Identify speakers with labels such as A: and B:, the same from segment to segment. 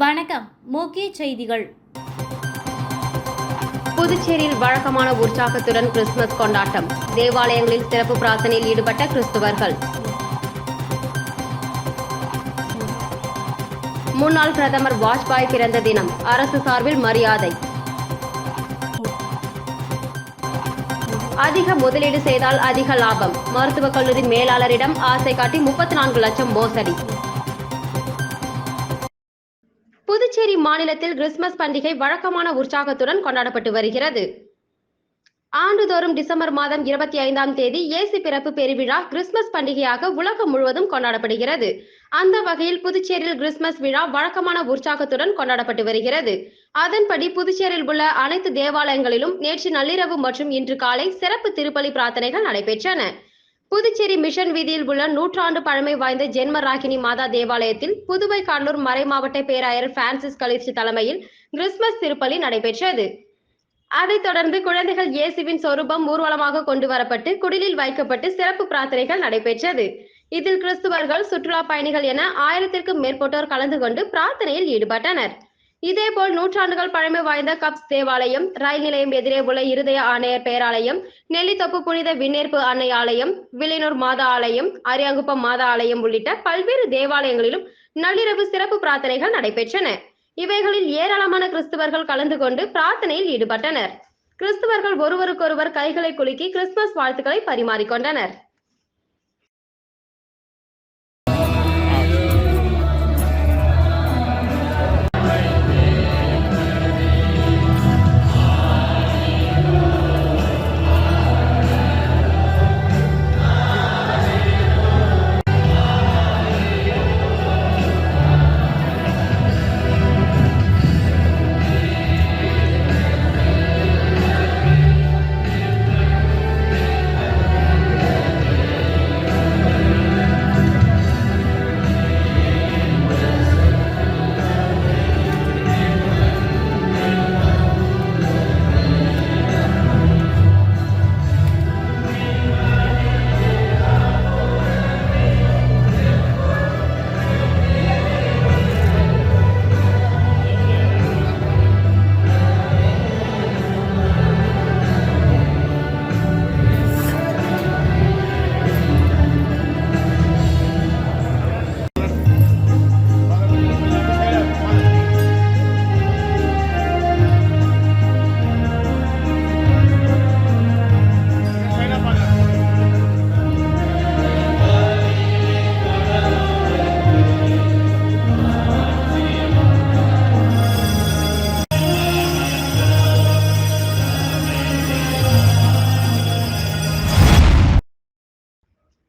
A: வணக்கம். முக்கிய செய்திகள்.
B: புதுச்சேரியில் வழக்கமான உற்சாகத்துடன் கிறிஸ்துமஸ் கொண்டாட்டம். தேவாலயங்களில் சிறப்பு பிரார்த்தனையில் ஈடுபட்ட கிறிஸ்துவர்கள். முன்னாள் பிரதமர் வாஜ்பாய் பிறந்த தினம். அரசு சார்பில் மரியாதை. அதிக முதலீடு செய்தால் அதிக லாபம். மருத்துவக் கல்லூரி மேலாளரிடம் ஆசை காட்டி 34 லட்சம் மோசடி. புதுச்சேரி மாநிலத்தில் கிறிஸ்துமஸ் பண்டிகை வழக்கமான உற்சாகத்துடன் கொண்டாடப்பட்டு வருகிறது. ஆண்டுதோறும் டிசம்பர் மாதம் 25ஆம் தேதி இயேசு பிறப்பு பெருவிழா கிறிஸ்துமஸ் பண்டிகையாக உலகம் முழுவதும் கொண்டாடப்படுகிறது. அந்த வகையில் புதுச்சேரியில் கிறிஸ்துமஸ் விழா வழக்கமான உற்சாகத்துடன் கொண்டாடப்பட்டு வருகிறது. அதன்படி புதுச்சேரியில் உள்ள அனைத்து தேவாலயங்களிலும் நேற்று நள்ளிரவு மற்றும் இன்று காலை சிறப்பு திருப்பலி பிரார்த்தனைகள் நடைபெற்றன. புதுச்சேரி மிஷன் வீதியில் உள்ள 100 ஆண்டு பழமை வாய்ந்த ஜென்மராகினி மாதா தேவாலயத்தில் புதுவை கடலூர் மறைமாவட்ட பேராயர் பிரான்சிஸ் கலிச்சி தலைமையில் கிறிஸ்துமஸ் திருப்பலி நடைபெற்றது. அதைத் தொடர்ந்து குழந்தைகள் இயேசுவின் சொரூபம் ஊர்வலமாக கொண்டு வரப்பட்டு குடிலில் வைக்கப்பட்டு சிறப்பு பிரார்த்தனைகள் நடைபெற்றது. இதில் கிறிஸ்துவர்கள், சுற்றுலா பயணிகள் என 1000க்கும் மேற்பட்டோர் கலந்து கொண்டு பிரார்த்தனையில் ஈடுபட்டனர். இதேபோல் 100 ஆண்டுகள் பழமை வாய்ந்த கப்ஸ் தேவாலயம், ரயில் நிலையம் எதிரே உள்ள இருதய ஆணையர் பேராலயம், நெல்லித்தோப்பு புனித விண்ணேற்பு அன்னை ஆலயம், வில்லியனூர் மாதா ஆலயம், அரியாங்குப்பம் மாதா ஆலயம் உள்ளிட்ட பல்வேறு தேவாலயங்களிலும் நள்ளிரவு சிறப்பு பிரார்த்தனைகள் நடைபெற்றன. இவைகளில் ஏராளமான கிறிஸ்துவர்கள் கலந்து கொண்டு பிரார்த்தனையில் ஈடுபட்டனர். கிறிஸ்துவர்கள் ஒருவருக்கொருவர் கைகளை குலுக்கி கிறிஸ்துமஸ் வாழ்த்துக்களை பரிமாறிக்கொண்டனர்.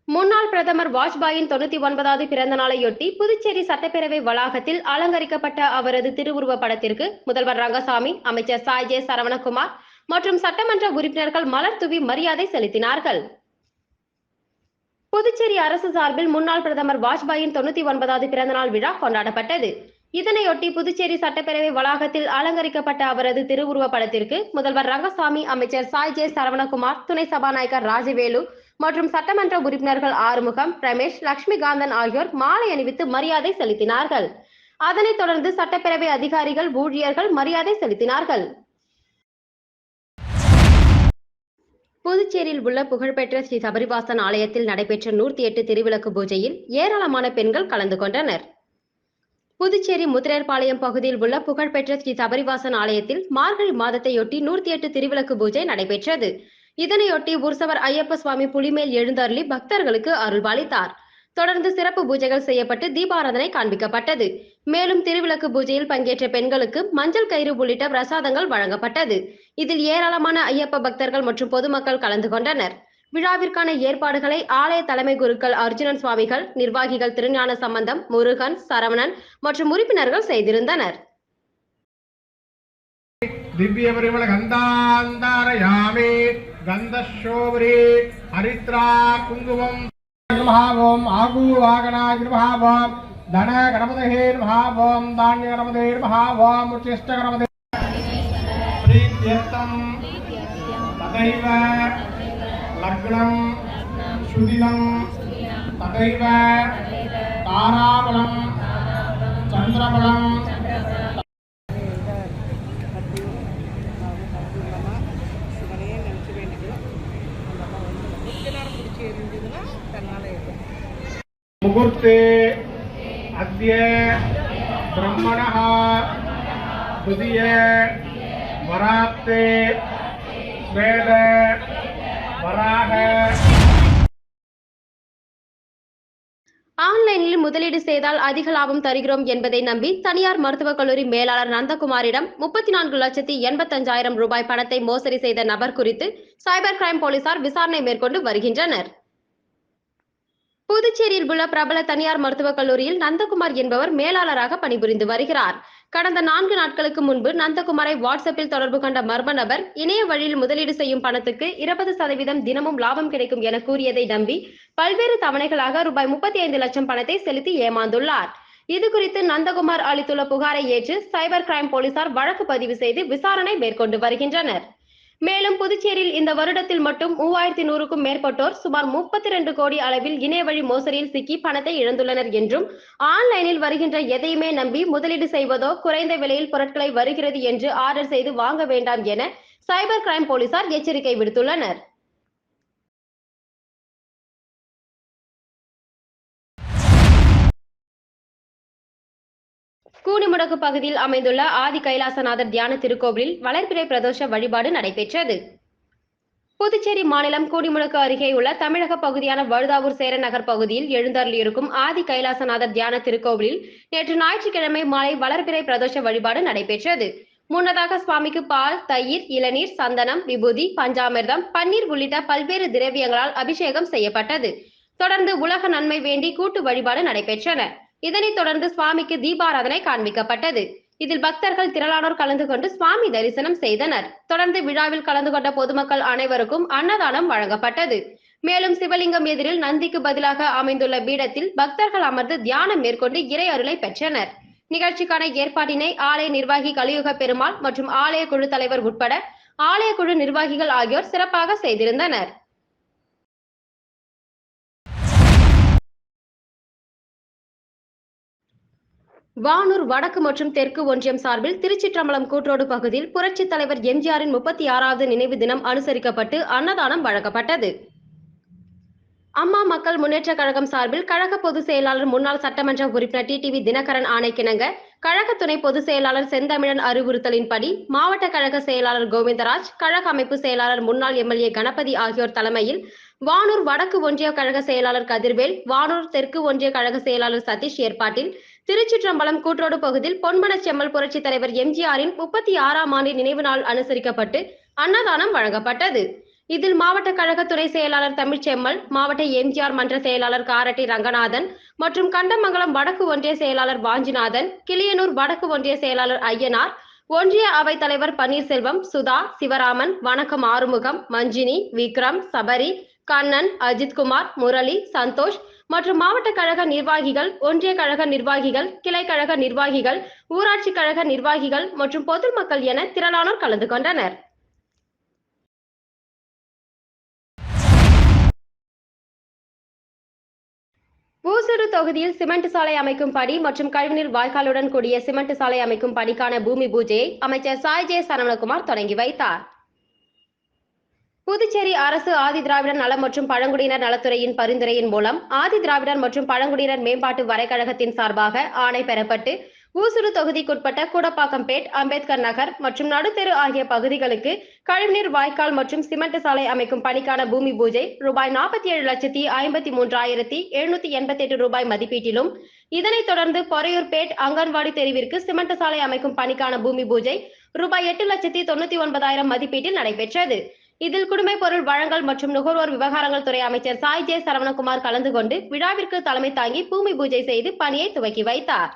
B: முன்னாள் பிரதமர் வாஜ்பாயின் 99வது பிறந்த நாளையொட்டி புதுச்சேரி சட்டப்பேரவை வளாகத்தில் அலங்கரிக்கப்பட்ட அவரது திருவுருவ படத்திற்கு முதல்வர் ரங்கசாமி, அமைச்சர் சாய் ஜே சரவணகுமார் மற்றும் சட்டமன்ற உறுப்பினர்கள் மலர் தூவி மரியாதை செலுத்தினார்கள். புதுச்சேரி அரசு சார்பில் முன்னாள் பிரதமர் வாஜ்பாயின் 99வது பிறந்தநாள் விழா கொண்டாடப்பட்டது. இதனையொட்டி புதுச்சேரி சட்டப்பேரவை வளாகத்தில் அலங்கரிக்கப்பட்ட அவரது திருவுருவ படத்திற்கு முதல்வர் ரங்கசாமி, அமைச்சர் சாய் ஜே சரவணகுமார், துணை சபாநாயகர் ராஜவேலு மற்றும் சட்டமன்ற உறுப்பினர்கள் ஆறுமுகம், ரமேஷ், லட்சுமிகாந்தன் ஆகியோர் மாலை அணிவித்து மரியாதை செலுத்தினார்கள். அதனைத் தொடர்ந்து சட்டப்பேரவை அதிகாரிகள், ஊழியர்கள் மரியாதை செலுத்தினார்கள். புதுச்சேரியில் உள்ள புகழ்பெற்ற ஸ்ரீ சபரிவாசன் ஆலயத்தில் நடைபெற்ற 108 திருவிளக்கு பூஜையில் ஏராளமான பெண்கள் கலந்து கொண்டனர். புதுச்சேரி முத்திரேர்பாளையம் பகுதியில் உள்ள புகழ்பெற்ற ஸ்ரீ சபரிவாசன் ஆலயத்தில் மார்கழி மாதத்தையொட்டி 108 திருவிளக்கு பூஜை நடைபெற்றது. இதனையொட்டி உற்சவர் ஐயப்ப சுவாமி புலிமேல் எழுந்தருளி பக்தர்களுக்கு அருள்பாலித்தார். தொடர்ந்து சிறப்பு பூஜைகள் செய்யப்பட்டு தீபாராதனை காண்பிக்கப்பட்டது. மேலும் திருவிளக்கு பூஜையில் பங்கேற்ற பெண்களுக்கு மஞ்சள் கயிறு உள்ளிட்ட பிரசாதங்கள் வழங்கப்பட்டது. இதில் ஏராளமான ஐயப்ப பக்தர்கள் மற்றும் பொதுமக்கள் கலந்து கொண்டனர். விழாவிற்கான ஏற்பாடுகளை ஆலய தலைமை குருக்கள் அர்ஜுனன் சுவாமிகள், நிர்வாகிகள் திருஞான சம்பந்தம், முருகன், சரவணன் மற்றும் உறுப்பினர்கள் செய்திருந்தனர்.
C: दिव्य परिमल गंधांतारयामि गंधशोभरे हरिद्रा कुंकुमं नमः ओम आगु वागणाय नमः ओम धन गणपतये नमः ओम धान्य गणपतये नमः ओम उच्चिष्ट गणपतये प्रीत्यर्थं तदैव लग्नं शुदिनं तदैव ताराबलं चंद्रबलं मुहूर्ते अद्य ब्रह्मणः द्वितीय वरात्ते वेद वराह
B: ஆன்லைனில் முதலீடு செய்தால் அதிக லாபம் தருகிறோம் என்பதை நம்பி தனியார் மருத்துவக் கல்லூரி மேலாளர் நந்தகுமாரிடம் 34,85,000 ரூபாய் பணத்தை மோசடி செய்த நபர் குறித்து சைபர் கிரைம் போலீசார் விசாரணை மேற்கொண்டு வருகின்றனர். புதுச்சேரியில் உள்ள பிரபல தனியார் மருத்துவக் கல்லூரியில் நந்தகுமார் என்பவர் மேலாளராக பணிபுரிந்து வருகிறார். கடந்த 4 நாட்களுக்கு முன்பு நந்தகுமாரை வாட்ஸ்அப்பில் தொடர்பு கொண்ட மர்ம நபர் இணைய வழியில் முதலீடு செய்யும் பணத்துக்கு 20% தினமும் லாபம் கிடைக்கும் என கூறியதை நம்பி பல்வேறு தவணைகளாக ரூபாய் 35 லட்சம் பணத்தை செலுத்தி ஏமாந்துள்ளார். இது குறித்து நந்தகுமார் அளித்துள்ள புகாரை ஏற்று சைபர் கிரைம் போலீசார் வழக்கு பதிவு செய்து விசாரணை மேற்கொண்டு வருகின்றனர். மேலும் புதுச்சேரியில் இந்த வருடத்தில் மட்டும் 3100க்கும் மேற்பட்டோர் சுமார் 32 கோடி அளவில் இணையவழி மோசடியில் சிக்கி பணத்தை இழந்துள்ளனர் என்றும், ஆன்லைனில் வருகின்ற எதையுமே நம்பி முதலீடு செய்வதோ குறைந்த விலையில் பொருட்களை வருகிறது என்று ஆர்டர் செய்து வாங்க வேண்டாம் என சைபர் கிரைம் போலீசார் எச்சரிக்கை விடுத்துள்ளனர். கூனிமுடக்கு பகுதியில் அமைந்துள்ள ஆதி கைலாசநாதர் தியான திருக்கோவிலில் வளர்பிறை பிரதோஷ வழிபாடு நடைபெற்றது. புதுச்சேரி மாநிலம் கூனிமுடக்கு அருகே உள்ள தமிழக பகுதியான வழுதாவூர் சேரநகர் பகுதியில் எழுந்தருளியிருக்கும் ஆதி கைலாசநாதர் தியான திருக்கோவிலில் நேற்று ஞாயிற்றுக்கிழமை மாலை வளர்பிறை பிரதோஷ வழிபாடு நடைபெற்றது. முன்னதாக சுவாமிக்கு பால், தயிர், இளநீர், சந்தனம், விபூதி, பஞ்சாமிர்தம், பன்னீர் உள்ளிட்ட பல்வேறு திரவியங்களால் அபிஷேகம் செய்யப்பட்டது. தொடர்ந்து உலக நன்மை வேண்டி கூட்டு வழிபாடு நடைபெற்றன. இதனைத் தொடர்ந்து சுவாமிக்கு தீபாராதனை காண்பிக்கப்பட்டது. இதில் பக்தர்கள் திரளானோர் கலந்து கொண்டு சுவாமி தரிசனம் செய்தனர். தொடர்ந்து விழாவில் கலந்து கொண்ட பொதுமக்கள் அனைவருக்கும் அன்னதானம் வழங்கப்பட்டது. மேலும் சிவலிங்கம் எதிரில் நந்திக்கு பதிலாக அமைந்துள்ள பீடத்தில் பக்தர்கள் அமர்ந்து தியானம் மேற்கொண்டு இறை அருளை பெற்றனர். நிகழ்ச்சிக்கான ஏற்பாட்டினை ஆலய நிர்வாகி கலியுக பெருமாள் மற்றும் ஆலய குழு தலைவர் உட்பட ஆலய குழு நிர்வாகிகள் ஆகியோர் சிறப்பாக செய்திருந்தனர். வானூர் வடக்கு மற்றும் தெற்கு ஒன்றியம் சார்பில் திருச்சிற்றம்பலம் கூட்ரோடு பகுதியில் புரட்சித் தலைவர் எம்ஜிஆரின் 36வது நினைவு தினம் அனுசரிக்கப்பட்டு அன்னதானம் வழங்கப்பட்டது. அம்மா மக்கள் முன்னேற்ற கழகம் சார்பில் கழக பொதுச் செயலாளர் முன்னாள் சட்டமன்ற உறுப்பினர் டிடிவி தினகரன் ஆணைக்கிணங்க கழக துணை பொதுச் செயலாளர் செந்தமிழன் அறிவுறுத்தலின்படி மாவட்ட கழக செயலாளர் கோவிந்தராஜ், கழக அமைப்பு செயலாளர் முன்னாள் எம்எல்ஏ கணபதி ஆகியோர் தலைமையில் வானூர் வடக்கு ஒன்றிய கழக செயலாளர் கதிர்வேல், வானூர் தெற்கு ஒன்றிய கழக செயலாளர் சதீஷ் ஏற்பாட்டில் திருச்சிற்றம்பலம் கூட்ரோடு பகுதியில் பொன்மன செம்மல் புரட்சித் தலைவர் எம்ஜிஆரின் 36ஆம் ஆண்டு நினைவு நாள் அனுசரிக்கப்பட்டு அன்னதானம் வழங்கப்பட்டது. இதில் மாவட்ட கழக துணை செயலாளர் தமிழ்ச்செம்மல், மாவட்ட எம்ஜிஆர் மன்ற செயலாளர் காரட்டி ரங்கநாதன் மற்றும் கண்டமங்கலம் வடக்கு ஒன்றிய செயலாளர் வாஞ்சிநாதன், கிளியனூர் வடக்கு ஒன்றிய செயலாளர் ஐயனார், ஒன்றிய அவைத் தலைவர் பன்னீர்செல்வம், சுதா, சிவராமன், வணக்கம் ஆறுமுகம், மஞ்சினி, விக்ரம், சபரி, கண்ணன், அஜித்குமார், முரளி, சந்தோஷ் மற்றும் மாவட்ட கழக நிர்வாகிகள், ஒன்றிய கழக நிர்வாகிகள், கிளை கழக நிர்வாகிகள், ஊராட்சி கழக நிர்வாகிகள் மற்றும் பொதுமக்கள் என திரளானோர் கலந்து கொண்டனர். ஊசுடு தொகுதியில் சிமெண்ட் சாலை அமைக்கும் பணி மற்றும் கழிவுநீர் வாய்க்காலுடன் கூடிய சிமெண்ட் சாலை அமைக்கும் பணிக்கான பூமி பூஜையை அமைச்சர் சாய் ஜே சரவணகுமார் தொடங்கி வைத்தார். புதுச்சேரி அரசு ஆதி திராவிடர் நலம் மற்றும் பழங்குடியினர் நலத்துறையின் பரிந்துரையின் மூலம் ஆதி திராவிடர் மற்றும் பழங்குடியினர் மேம்பாட்டு வரைகழகத்தின் சார்பாக ஆணை பெறப்பட்டு ஊசுடு தொகுதிக்குட்பட்ட கூடப்பாக்கம்பேட், அம்பேத்கர் நகர் மற்றும் நடுத்தெரு ஆகிய பகுதிகளுக்கு கழிவுநீர் வாய்க்கால் மற்றும் சிமெண்ட் சாலை அமைக்கும் பணிக்கான பூமி பூஜை ரூபாய் 47,53,788 ரூபாய் மதிப்பீட்டிலும், இதனைத் தொடர்ந்து பொறையூர்பேட் அங்கன்வாடி தெருவிற்கு சிமெண்ட் சாலை அமைக்கும் பணிக்கான பூமி பூஜை ரூபாய் 8,99,000 மதிப்பீட்டில் நடைபெற்றது. இதில் குடிமைப் பொருள் வழங்கல் மற்றும் நுகர்வோர் விவகாரங்கள் துறை அமைச்சர் சாய் ஜே சரவணகுமார் கலந்து கொண்டு விழாவிற்கு தலைமை தாங்கி பூமி பூஜை செய்து பணியை துவக்கி வைத்தார்.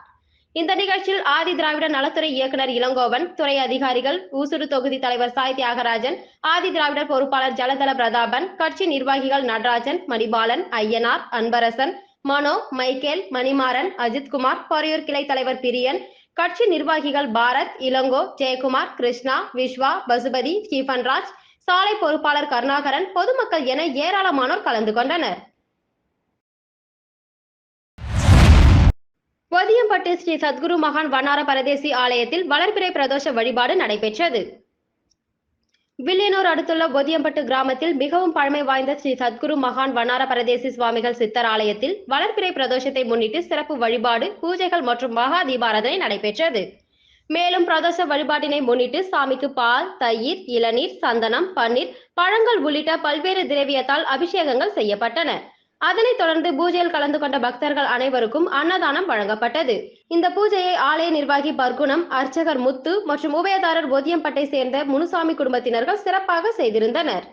B: இந்த நிகழ்ச்சியில் ஆதி திராவிடர் நலத்துறை இயக்குனர் இளங்கோவன், துறை அதிகாரிகள், ஊசுடு தொகுதி தலைவர் சாய் தியாகராஜன், ஆதி திராவிடர் பொறுப்பாளர் ஜலதள பிரதாபன், கட்சி நிர்வாகிகள் நடராஜன், மணிபாலன், ஐயனார், அன்பரசன், மனோ, மைக்கேல், மணிமாறன், அஜித்குமார், பொறையூர் கிளை தலைவர் பிரியன், கட்சி நிர்வாகிகள் பாரத், இளங்கோ, ஜெயக்குமார், கிருஷ்ணா, விஸ்வா, பசுபதி, ஸ்டீபன்ராஜ், சாலை பொறுப்பாளர் கருணாகரன், பொதுமக்கள் என ஏராளமானோர் கலந்து கொண்டனர். ஒதியம்பட்டு ஸ்ரீ சத்குரு மகான் வண்ணார பரதேசி ஆலயத்தில் வளர்பிறை பிரதோஷ வழிபாடு நடைபெற்றது. வில்லியனூர் அடுத்துள்ள பொதியம்பட்டு கிராமத்தில் மிகவும் பழமை வாய்ந்த ஸ்ரீ சத்குரு மகான் வண்ணார பரதேசி சுவாமிகள் சித்தர் ஆலயத்தில் வளர்பிறை பிரதோஷத்தை முன்னிட்டு சிறப்பு வழிபாடு, பூஜைகள் மற்றும் மகா தீபாராதனை நடைபெற்றது. மேலும் பிரதோஷ வழிபாட்டினை முன்னிட்டு சாமிக்கு பால், தயிர், இளநீர், சந்தனம், பன்னீர், பழங்கள் உள்ளிட்ட பல்வேறு திரவியத்தால் அபிஷேகங்கள் செய்யப்பட்டன. அதனைத் தொடர்ந்து பூஜையில் கலந்து கொண்ட பக்தர்கள் அனைவருக்கும் அன்னதானம் வழங்கப்பட்டது. இந்த பூஜையை ஆலய நிர்வாகி பர்குணம், அர்ச்சகர் முத்து மற்றும் உபயதாரர் பொதியம்பட்டை சேர்ந்த முனுசாமி குடும்பத்தினர்கள் சிறப்பாக செய்திருந்தனர்.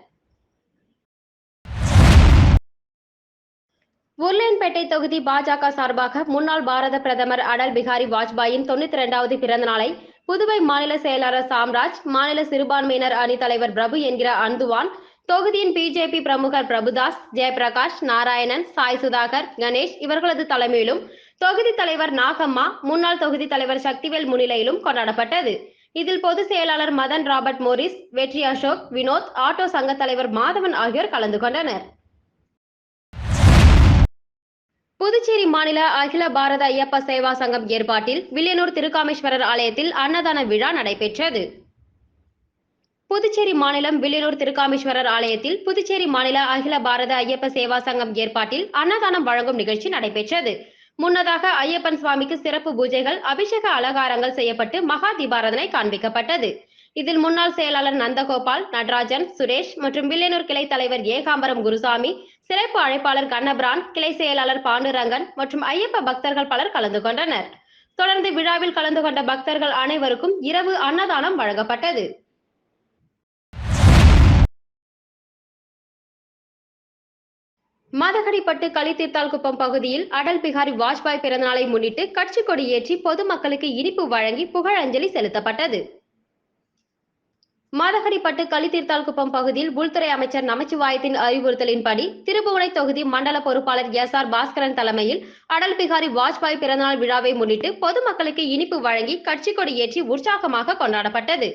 B: உருளையன்பேட்டை தொகுதி பாஜக சார்பாக முன்னாள் பாரத பிரதமர் அடல் பிகாரி வாஜ்பாயின் 92வது பிறந்த நாளை புதுவை மாநில செயலாளர் சாம்ராஜ், மாநில சிறுபான்மையினர் அணி தலைவர் பிரபு என்கிற அந்துவான், தொகுதியின் பிஜேபி பிரமுகர் பிரபுதாஸ், ஜெயபிரகாஷ், நாராயணன், சாய் சுதாகர், கணேஷ் இவர்களது தலைமையிலும், தொகுதி தலைவர் நாகம்மா, முன்னாள் தொகுதி தலைவர் சக்திவேல் முன்னிலையிலும் கொண்டாடப்பட்டது. இதில் பொதுச் செயலாளர் மதன் ராபர்ட் மோரிஸ், வெற்றி அசோக், வினோத், ஆட்டோ சங்க தலைவர் மாதவன் ஆகியோர் கலந்து கொண்டனர். புதுச்சேரி மாநில அகில பாரத ஐயப்ப சேவா சங்கம் ஏற்பாட்டில் வில்லியனூர் திருக்காமேஸ்வரர் ஆலயத்தில் அன்னதான விழா நடைபெற்றது. புதுச்சேரி மாநிலம் வில்லியனூர் திருக்காமேஸ்வரர் ஆலயத்தில் புதுச்சேரி மாநில அகில பாரத ஐயப்ப சேவா சங்கம் ஏற்பாட்டில் அன்னதானம் வழங்கும் நிகழ்ச்சி நடைபெற்றது. முன்னதாக ஐயப்பன் சுவாமிக்கு சிறப்பு பூஜைகள், அபிஷேக அலங்காரங்கள் செய்யப்பட்டு மகா தீபாராதனை காண்பிக்கப்பட்டது. இதில் முன்னாள் செயலாளர் நந்தகோபால், நடராஜன், சுரேஷ் மற்றும் வில்லியனூர் கிளை தலைவர் ஏகாம்பரம் குருசாமி, சிறப்பு அழைப்பாளர் கண்ணபிரான், கிளை செயலாளர் பாண்டுரங்கன் மற்றும் ஐயப்ப பக்தர்கள் பலர் கலந்து கொண்டனர். தொடர்ந்து விழாவில் கலந்து கொண்ட பக்தர்கள் அனைவருக்கும் இரவு அன்னதானம் வழங்கப்பட்டது. மதகடிப்பட்டு களித்தீர்த்தால்குப்பம் பகுதியில் அடல் பிகாரி வாஜ்பாய் பிறந்தநாளை முன்னிட்டு கட்சி கொடி ஏற்றி பொதுமக்களுக்கு இனிப்பு வழங்கி புகழஞ்சலி செலுத்தப்பட்டது. மதகடிப்பட்டு களித்தீர்த்தால்குப்பம் பகுதியில் உள்துறை அமைச்சர் நமச்சிவாயத்தின் அறிவுறுத்தலின்படி திருபுவனை தொகுதி மண்டல பொறுப்பாளர் SR பாஸ்கரன் தலைமையில் அடல் பிகாரி வாஜ்பாய் பிறந்தநாள் விழாவை முன்னிட்டு பொதுமக்களுக்கு இனிப்பு வழங்கி கட்சி கொடி ஏற்றி உற்சாகமாக கொண்டாடப்பட்டது.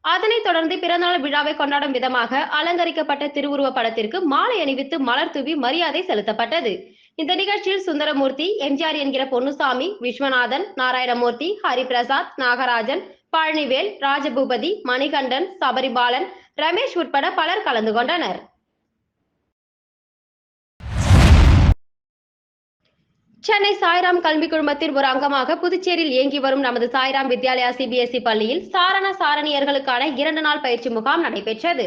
B: அதனைத் தொடர்ந்து பிறந்தநாள் விழாவை கொண்டாடும் விதமாக அலங்கரிக்கப்பட்ட திருவுருவ படத்திற்கு மாலை அணிவித்து மலர் தூவி மரியாதை செலுத்தப்பட்டது. இந்த நிகழ்ச்சியில் சுந்தரமூர்த்தி, எம்ஜிஆர் என்கிற பொன்னுசாமி, விஸ்வநாதன், நாராயணமூர்த்தி, ஹரிபிரசாத், நாகராஜன், பழனிவேல், ராஜபூபதி, மணிகண்டன், சபரிபாலன், ரமேஷ் உட்பட பலர் கலந்து கொண்டனர். சென்னை சாய்ராம் கல்வி குழுமத்தின் ஒரு அங்கமாக புதுச்சேரியில் இயங்கி வரும் நமது சாய்ராம் வித்யாலயா CBSE பள்ளியில் சாரண சாரணியர்களுக்கான 2 நாள் பயிற்சி முகாம் நடைபெற்றது.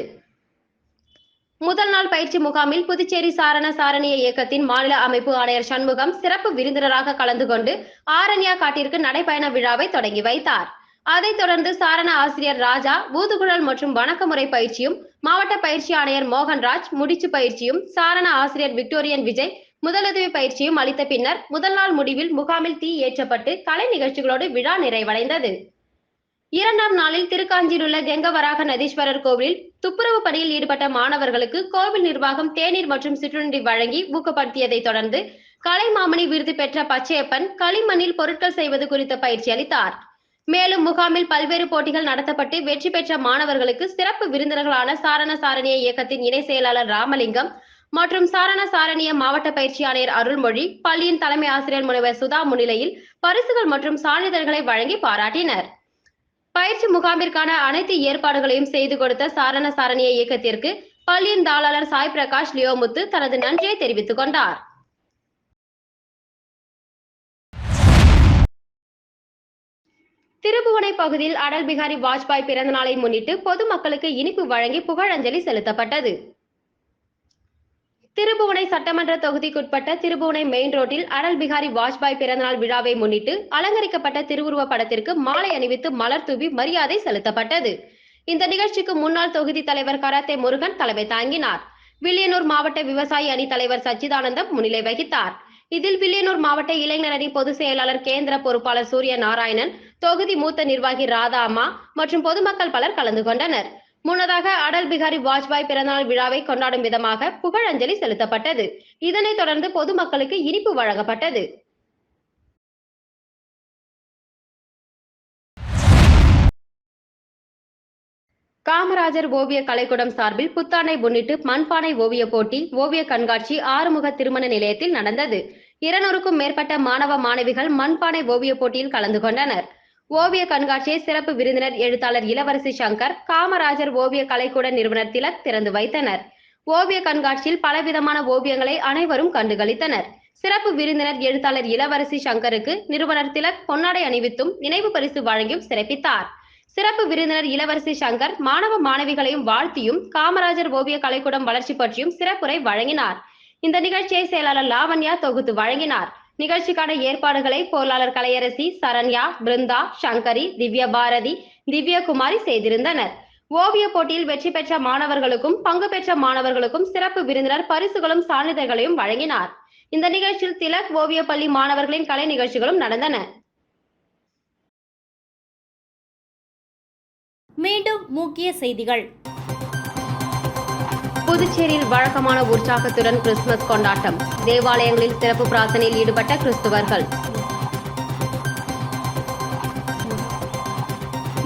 B: முதல் நாள் பயிற்சி முகாமில் புதுச்சேரி சாரண சாரணிய இயக்கத்தின் மாநில அமைப்பு ஆணையர் சண்முகம் சிறப்பு விருந்தினராக கலந்து கொண்டு ஆரண்யா காட்டிற்கு நடைபயண விழாவை தொடங்கி வைத்தார். அதைத் தொடர்ந்து சாரண ஆசிரியர் ராஜா ஊதுகுழல் மற்றும் வணக்கமுறை பயிற்சியும், மாவட்ட பயிற்சி ஆணையர் மோகன்ராஜ் முடிச்சு பயிற்சியும், சாரண ஆசிரியர் விக்டோரியன் விஜய் முதலுதவி பயிற்சியும் அளித்த பின்னர் முதல் நாள் முடிவில் முகாமில் தீ ஏற்றப்பட்டு கலை நிகழ்ச்சிகளோடு விழா நிறைவடைந்தது. 2ஆம் நாளில் திருக்காஞ்சியில் உள்ள கெங்கவராக நதீஸ்வரர் கோவிலில் துப்புரவு பணியில் ஈடுபட்ட மாணவர்களுக்கு கோவில் நிர்வாகம் தேநீர் மற்றும் சிற்றுண்டி வழங்கி ஊக்கப்படுத்தியதை தொடர்ந்து கலைமாமணி விருது பெற்ற பச்சையப்பன் களிமண்ணில் பொருட்கள் செய்வது குறித்த பயிற்சி அளித்தார். மேலும் முகாமில் பல்வேறு போட்டிகள் நடத்தப்பட்டு வெற்றி பெற்ற மாணவர்களுக்கு சிறப்பு விருந்தினர்களான சாரண சாரணிய இயக்கத்தின் இணை செயலாளர் ராமலிங்கம் மற்றும் சாரண சாரணிய மாவட்ட பயிற்சி ஆணையர் அருள்மொழி, பள்ளியின் தலைமை ஆசிரியர் முனைவர் சுதா முன்னிலையில் பரிசுகள் மற்றும் சான்றிதழ்களை வழங்கி பாராட்டினர். பயிற்சி முகாமிற்கான அனைத்து ஏற்பாடுகளையும் செய்து கொடுத்த சாரண சாரணிய இயக்கத்திற்கு பள்ளியின் தாளாளர் சாய் பிரகாஷ் லியோமுத்து தனது நன்றியை தெரிவித்துக் கொண்டார். திருபுவனை பகுதியில் அடல் பிகாரி வாஜ்பாய் பிறந்த நாளை முன்னிட்டு பொதுமக்களுக்கு இனிப்பு வழங்கி புகழஞ்சலி செலுத்தப்பட்டது. திருபுவனை சட்டமன்ற தொகுதிக்குட்பட்ட திருபுவனை மெயின் ரோட்டில் அடல் பிகாரி வாஜ்பாய் பிறந்தநாள் விழாவை முன்னிட்டு அலங்கரிக்கப்பட்ட திருவுருவ படத்திற்கு மாலை அணிவித்து மலர் தூவி மரியாதை செலுத்தப்பட்டது. இந்த நிகழ்ச்சிக்கு முன்னாள் தொகுதி தலைவர் கராத்தே முருகன் தலைமை தாங்கினார். வில்லியனூர் மாவட்ட விவசாய அணி தலைவர் சச்சிதானந்தம் முன்னிலை வகித்தார். இதில் வில்லியனூர் மாவட்ட இளைஞர் அணி பொதுச் செயலாளர் கேந்திர பொறுப்பாளர் சூரிய நாராயணன், தொகுதி மூத்த நிர்வாகி ராதா அம்மா மற்றும் பொதுமக்கள் பலர் கலந்து கொண்டனர். முன்னதாக அடல் பிகாரி வாஜ்பாய் பிறந்தநாள் விழாவை கொண்டாடும் விதமாக புகழஞ்சலி செலுத்தப்பட்டது. இதனைத் தொடர்ந்து பொதுமக்களுக்கு இனிப்பு வழங்கப்பட்டது. காமராஜர் ஓவிய கலைக்கூடம் சார்பில் புத்தாண்டை முன்னிட்டு மண்பானை ஓவிய போட்டி, ஓவிய கண்காட்சி ஆறுமுக திருமண நிலையத்தில் நடந்தது. 200க்கும் மேற்பட்ட மாணவ மாணவிகள் மண்பானை ஓவிய போட்டியில் கலந்து கொண்டனர். ஓவிய கண்காட்சியை சிறப்பு விருந்தினர் எழுத்தாளர் இளவரசி சங்கர், காமராஜர் ஓவிய கலைக்கூட நிறுவனர் திலக் திறந்து வைத்தனர். ஓவிய கண்காட்சியில் பலவிதமான ஓவியங்களை அனைவரும் கண்டுகளித்தனர். சிறப்பு விருந்தினர் எழுத்தாளர் இளவரசி சங்கருக்கு நிறுவனர் திலக் பொன்னாடை அணிவித்தும் நினைவு பரிசு வழங்கியும் சிறப்பித்தார். சிறப்பு விருந்தினர் இளவரசி சங்கர் மாணவ மாணவிகளையும் வாழ்த்தியும் காமராஜர் ஓவிய கலைக்கூடம் வளர்ச்சி பற்றியும் சிறப்புரை வழங்கினார். இந்த நிகழ்ச்சியை செயலாளர் லாவண்யா தொகுத்து வழங்கினார். நிகழ்ச்சிக்கான ஏற்பாடுகளை பொருளாளர் கலையரசி, சரண்யா, பிருந்தா, சங்கரி, திவ்ய பாரதி, திவ்யகுமாரி செய்திருந்தனர். ஓவிய போட்டியில் வெற்றி பெற்ற மாணவர்களுக்கும் பங்கு பெற்ற மாணவர்களுக்கும் சிறப்பு விருந்தினர் பரிசுகளும் சான்றிதழ்களையும் வழங்கினார். இந்த நிகழ்ச்சியில் திலக் ஓவிய பள்ளி மாணவர்களின் கலை நிகழ்ச்சிகளும் நடந்தன.
A: மீண்டும் முக்கிய செய்திகள்.
B: புதுச்சேரியில் வழக்கமான உற்சாகத்துடன் கிறிஸ்துமஸ் கொண்டாட்டம். தேவாலயங்களில் சிறப்பு பிரார்த்தனையில் ஈடுபட்ட கிறிஸ்துவர்கள்.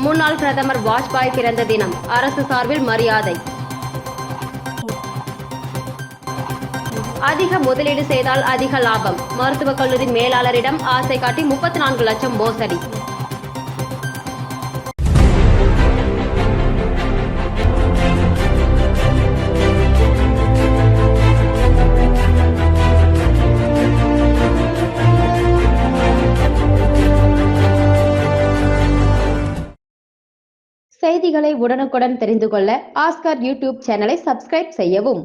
B: முன்னாள் பிரதமர் வாஜ்பாய் பிறந்த தினம். அரசு சார்பில் மரியாதை. அதிக முதலீடு செய்தால் அதிக லாபம். மருத்துவக் கல்லூரி மேலாளரிடம் ஆசை காட்டி 34 லட்சம் மோசடி. செய்திகளை உடனுக்குடன் தெரிந்து கொள்ள ஆஸ்கர் யூடியூப் சேனலை சப்ஸ்கிரைப் செய்யவும்.